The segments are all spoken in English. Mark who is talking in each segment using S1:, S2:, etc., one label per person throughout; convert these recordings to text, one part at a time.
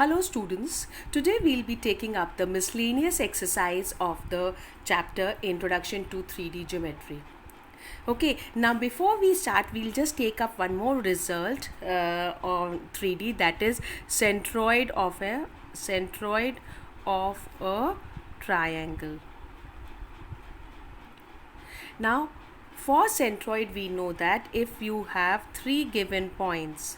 S1: Hello students, today we'll be taking up the miscellaneous exercise of the chapter Introduction to 3D Geometry. Okay, now before we start, we'll just take up one more result on 3D, that is centroid of a triangle. Now for centroid we know that if you have three given points,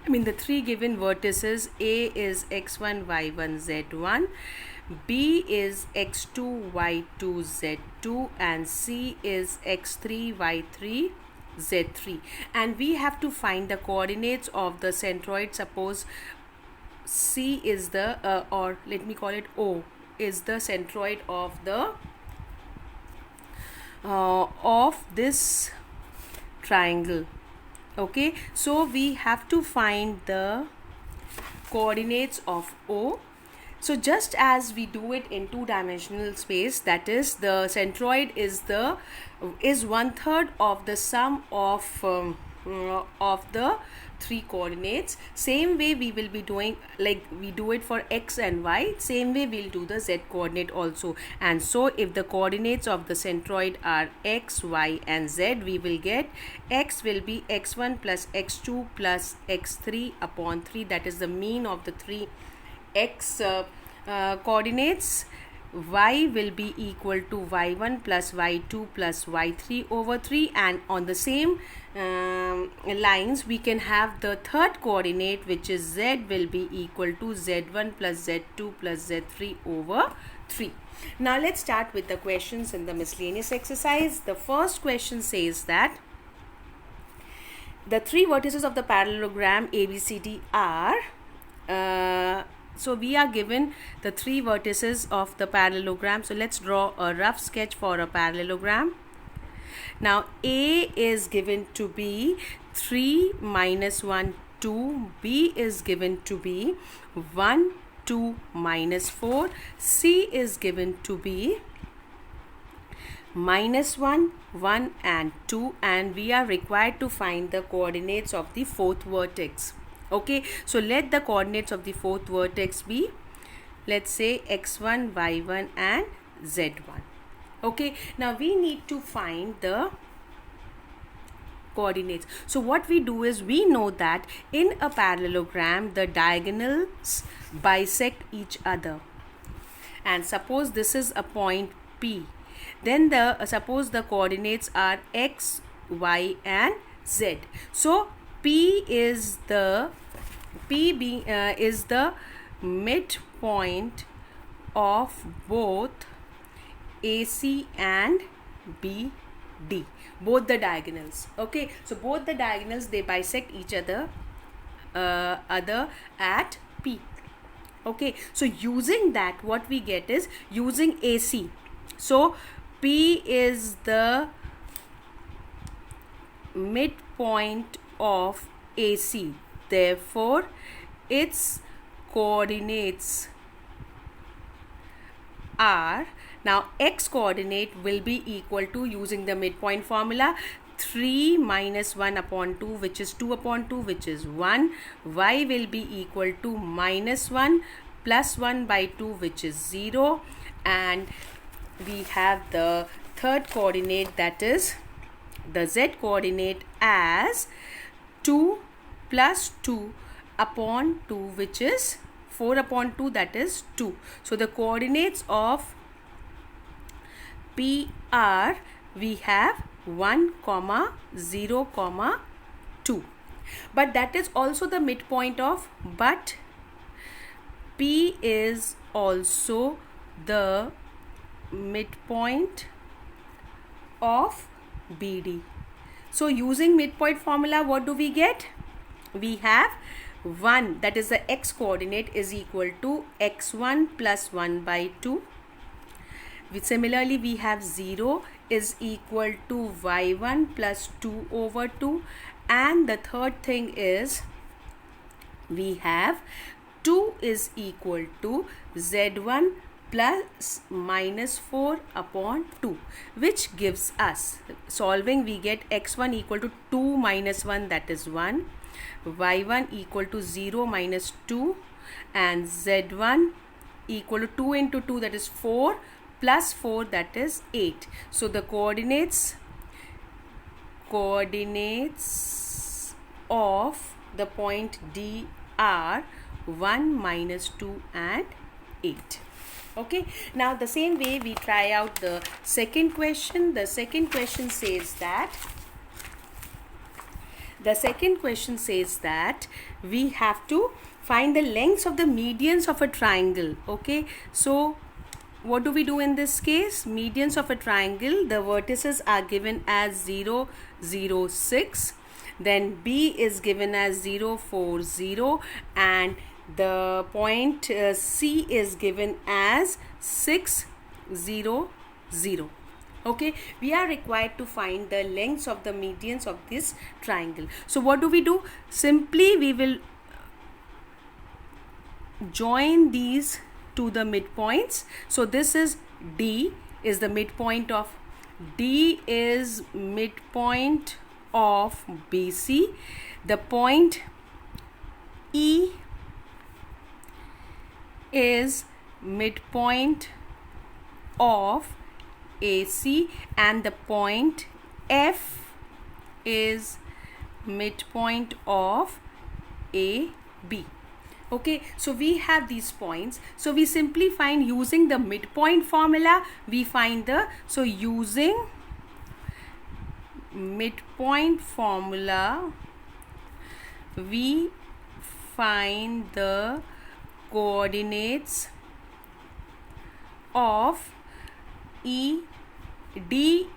S1: the three given vertices, A is x1, y1, z1, B is x2, y2, z2, and C is x3, y3, z3. And we have to find the coordinates of the centroid. Suppose C is the, or let me call it O, is the centroid of the of this triangle. Okay, so we have to find the coordinates of O. So just as we do it in two-dimensional space, that is the centroid is 1/3 of the sum of the three coordinates. Same way we will be doing, like we do it for x and y, same way we'll do the z coordinate also. And so if the coordinates of the centroid are x, y and z, we will get x will be x1 plus x2 plus x3 upon 3, that is the mean of the three x coordinates. Y will be equal to y1 plus y2 plus y3 over 3, and on the same lines we can have the third coordinate, which is z, will be equal to z1 plus z2 plus z3 over 3. Now let's start with the questions in the miscellaneous exercise. The first question says that the three vertices of the parallelogram ABCD are so we are given the three vertices of the parallelogram. So let's draw a rough sketch for a parallelogram. Now A is given to be 3 minus 1 2, B is given to be 1 2 minus 4, C is given to be minus 1 1 and 2, and we are required to find the coordinates of the fourth vertex. Okay, so let the coordinates of the fourth vertex be, let's say x1, y1 and z1. Okay, now we need to find the coordinates. So what we do is, we know that in a parallelogram the diagonals bisect each other, and suppose this is a point P, then suppose the coordinates are x, y and z. So P is the midpoint of both AC and BD, both the diagonals. Okay, so both the diagonals, they bisect each other at P. Okay, so using that, what we get is, using AC, so P is the midpoint of AC, therefore its coordinates are, now x coordinate will be equal to, using the midpoint formula, 3 minus 1 upon 2, which is 2 upon 2, which is 1. Y will be equal to minus 1 plus 1 by 2, which is 0. And we have the third coordinate, that is the z coordinate, as 2 plus 2 upon 2, which is 4 upon 2, that is 2. So the coordinates of P are, we have 1, 0, 2. But that is also the midpoint of, but P is also the midpoint of BD. So using midpoint formula, what do we get? We have 1, that is the x coordinate, is equal to x1 plus 1 by 2. Similarly, we have 0 is equal to y1 plus 2 over 2. And the third thing is, we have 2 is equal to z1 plus minus 4 upon 2, which gives us, solving, we get x1 equal to 2 minus 1, that is 1, y1 equal to 0 minus 2, and z1 equal to 2 into 2, that is 4, plus 4, that is 8. So the coordinates of the point D are 1, minus 2 and 8. Okay, now the same way we try out the second question. The second question says that we have to find the lengths of the medians of a triangle. Okay, so what do we do in this case? Medians of a triangle, the vertices are given as 0, 0, 6. Then B is given as 0, 4, 0, and the point C is given as 6, 0, 0. Okay, we are required to find the lengths of the medians of this triangle. So what do? Simply we will join these to the midpoints. So this is D is the midpoint of BC. The point E is midpoint of AC, and the point F is midpoint of AB. Okay, so we have these points. So we simply find, using the midpoint formula, we find using midpoint formula, we find the coordinates of E, D,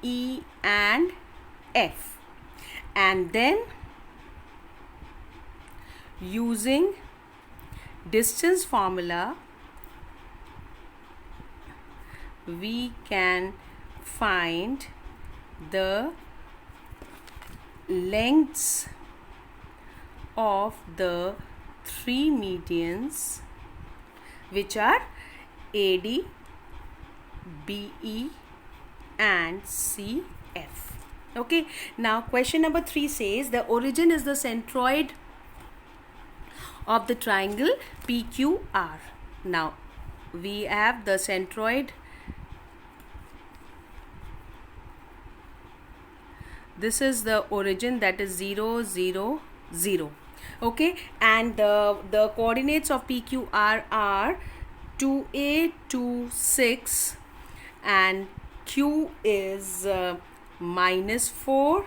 S1: E and F, and then using distance formula we can find the lengths of the three medians, which are AD, BE and CF. Okay, now question number 3 says the origin is the centroid of the triangle PQR. Now we have the centroid. This is the origin, that is 0, 0, 0. Okay, and the coordinates of PQR are 2A, 2, 6, and Q is -4,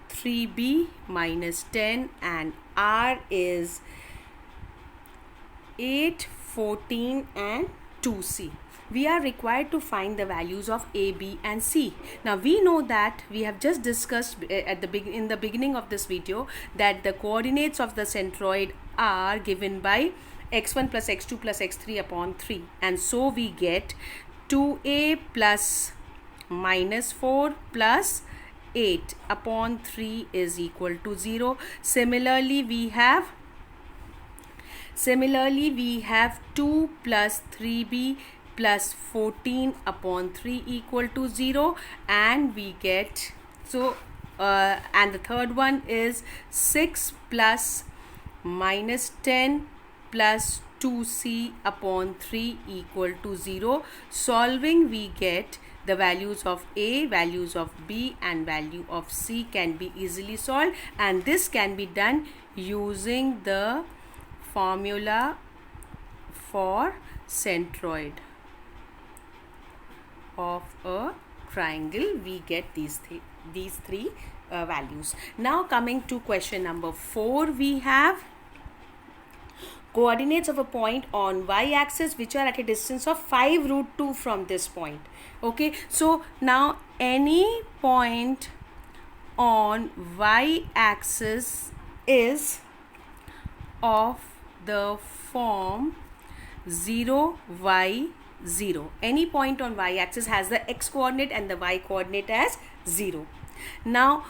S1: 3B, -10, and R is 8, 14 and 2C. We are required to find the values of A, B and C. Now we know that we have just discussed in the beginning of this video that the coordinates of the centroid are given by x1 plus x2 plus x3 upon 3, and so we get 2A plus -4 plus 8 upon 3 is equal to 0. Similarly we have 2 plus 3B plus 14 upon 3 equal to 0, and we get and the third one is 6 plus -10 plus 2C upon 3 equal to 0. Solving we get the values of A, values of B and value of C can be easily solved, and this can be done using the formula for centroid of a triangle. We get these three values. Now coming to question number 4, we have coordinates of a point on y-axis which are at a distance of 5√2 from this point. Okay, so now any point on y-axis is of the form 0, y, 0. Any point on y-axis has the x coordinate and the y coordinate as 0. Now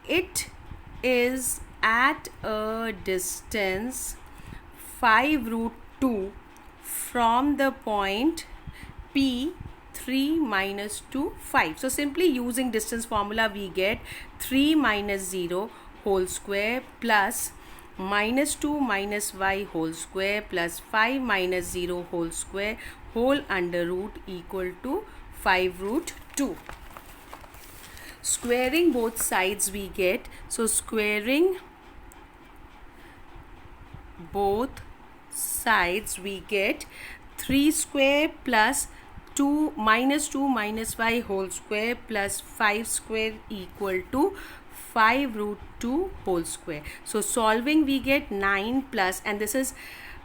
S1: it is at a distance 5√2 from the point P, 3 minus 2, 5. So simply using distance formula we get 3 minus 0 whole square plus minus 2 minus y whole square plus 5 minus 0 whole square whole under root equal to 5 root 2. Squaring both sides we get, so squaring both sides we get 3 square plus 2 minus y whole square plus 5 square equal to 5 root 2 whole square. So solving we get 9 plus, and this is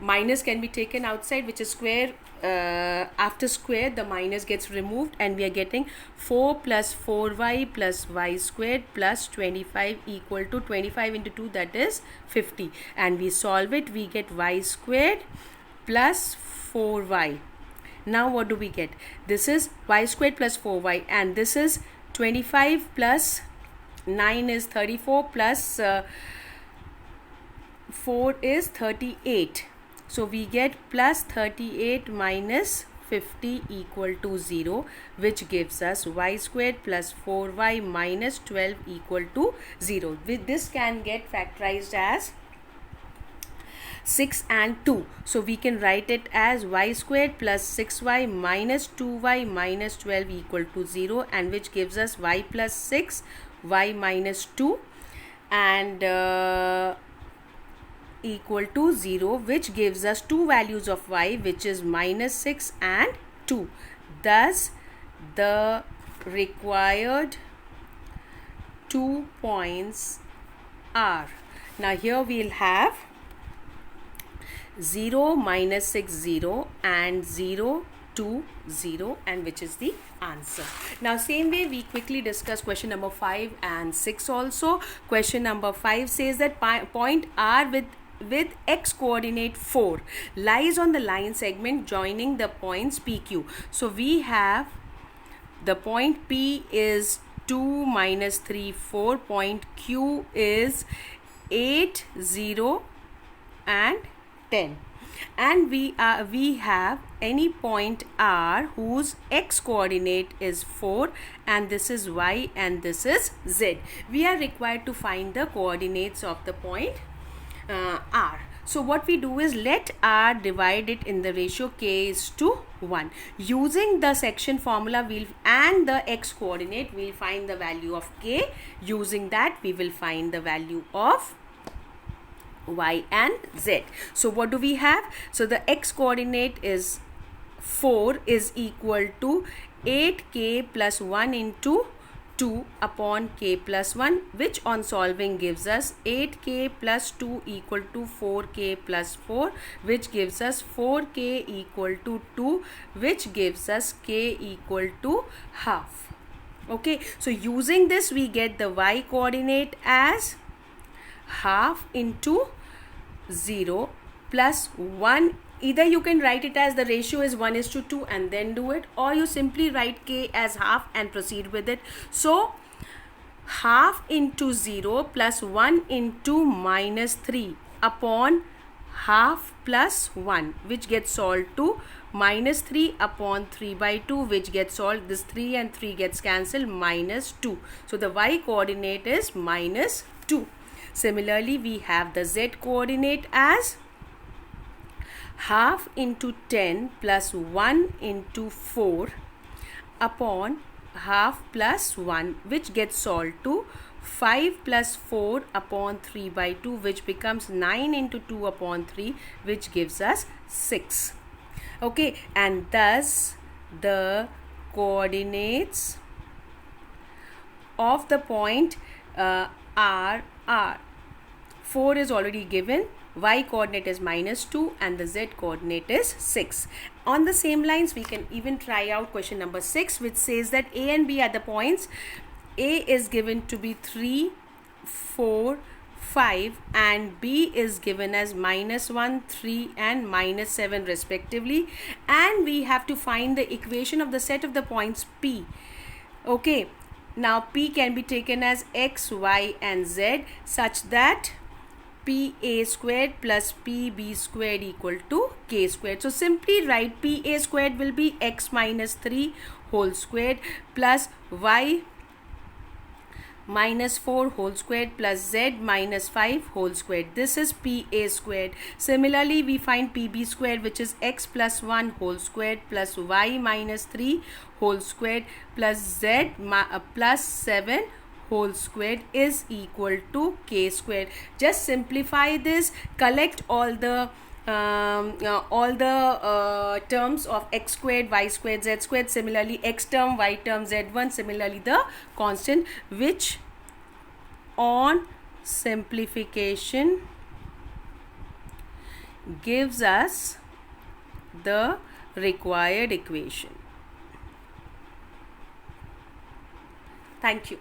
S1: minus can be taken outside, which is square. After square the minus gets removed, and we are getting 4 plus 4y plus y squared plus 25 equal to 25 into 2, that is 50, and we solve it, we get y squared plus 4y. Now what do we get? This is y squared plus 4y, and this is 25 plus 9 is 34 plus 4 is 38. So we get plus 38 minus 50 equal to 0, which gives us y squared plus 4y minus 12 equal to 0. With this can get factorized as 6 and 2. So we can write it as y squared plus 6y minus 2y minus 12 equal to 0, and which gives us y plus 6, y minus 2 and equal to 0, which gives us two values of y, which is minus 6 and 2. Thus the required 2 points are, now here we'll have 0 minus 6 0 and 0 2 0, and which is the answer. Now same way we quickly discuss question number 5 and 6 also. Question number 5 says that point R with x coordinate 4 lies on the line segment joining the points PQ. So we have the point P is 2 minus 3 4, point Q is 8 0 and 10, and we have any point R whose x coordinate is 4, and this is y and this is z. We are required to find the coordinates of the point R. So what we do is let R divide it in the ratio k is to 1. Using the section formula and the x coordinate, we'll find the value of k. Using that we will find the value of y and z. So what do we have? So the x coordinate is 4 is equal to 8k plus 1 into 2 upon k plus 1, which on solving gives us 8k plus 2 equal to 4k plus 4, which gives us 4k equal to 2, which gives us k equal to half. Okay, so using this we get the y coordinate as half into 0 plus 1. Either you can write it as the ratio is 1:2 and then do it, or you simply write k as half and proceed with it. So half into 0 plus 1 into minus 3 upon half plus 1, which gets solved to minus 3 upon 3 by 2, which gets solved, this 3 and 3 gets cancelled, minus 2. So the y coordinate is minus 2. Similarly, we have the z coordinate as half into 10 plus 1 into 4 upon half plus 1, which gets solved to 5 plus 4 upon 3 by 2, which becomes 9 into 2 upon 3, which gives us 6. Okay, and thus the coordinates of the point are 4 is already given, y coordinate is minus 2 and the z coordinate is 6. On the same lines we can even try out question number 6, which says that a and b are the points. A is given to be 3 4 5 and b is given as minus 1 3 and minus 7 respectively, and we have to find the equation of the set of the points P. Okay, now P can be taken as x, y and z such that PA squared plus PB squared equal to K squared. So simply write PA squared will be x minus 3 whole squared plus y minus 4 whole squared plus z minus 5 whole squared. This is PA squared. Similarly, we find PB squared, which is x plus 1 whole squared plus y minus 3 whole squared plus z plus 7 whole squared is equal to k squared. Just simplify this, collect all the terms of x squared, y squared, z squared. Similarly, x term, y term, z1. Similarly, the constant, which on simplification gives us the required equation. Thank you.